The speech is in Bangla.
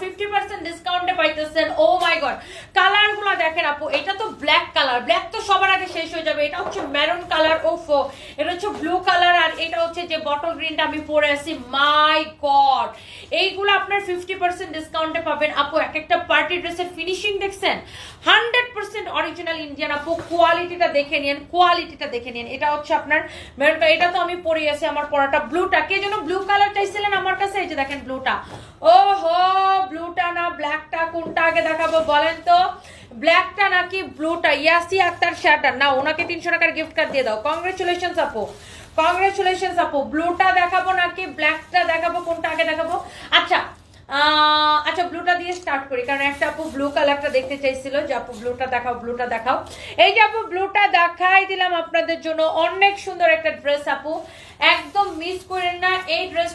50% ডিসকাউন্টে পাইতেছেন। ও মাই গড, কালারগুলো দেখেন আপু, এটা তো ব্ল্যাক কালার, ব্ল্যাক তো সবার আগে শেষ হয়ে যাবে। এটা হচ্ছে মেরুন কালার, ওফো, এটা হচ্ছে ব্লু কালার, আর এটা হচ্ছে যে বটল গ্রিনটা আমি পরে আছি। মাই গড, এইগুলো আপনার 50% ডিসকাউন্টে পাবেন আপু। এক একটা পার্টি ড্রেসের ফিনিশিং দেখছেন, 100% অরিজিনাল ইন্ডিয়ান আপু। কোয়ালিটিটা দেখে নিন, কোয়ালিটিটা দেখে নিন। এটা হচ্ছে আপনার মেরুনটা, এটা তো আমি পরে আছি, আমার পরাটা ব্লুটা। কে যেন ব্লু কালার চাইছিলেন আমার কাছে, এই যে দেখেন ব্লুটা। ওহো, ব্লুটা না ব্ল্যাকটা, কোনটা আগে দেখাবো বলেন তো? ব্ল্যাকটা নাকি ব্লুটা? ইয়াসি আক্তার শাটার না, ওনাকে 300 টাকার গিফট কার্ড দিয়ে দাও। কংগ্রেচুলেশনস আপু, কংগ্রেচুলেশনস আপু। ব্লুটা দেখাবো নাকি ব্ল্যাকটা দেখাবো, কোনটা আগে দেখাবো? আচ্ছা আচ্ছা, ব্লুটা দিয়ে স্টার্ট করি, কারণ একটা আপু ব্লু কালারটা দেখতে চাইছিল যে আপু ব্লুটা দেখাও, ব্লুটা দেখাও। এই যে আপু ব্লুটা দেখাই দিলাম আপনাদের জন্য। অনেক সুন্দর একটা ড্রেস আপু, একদম মিস করেন না এই ড্রেস।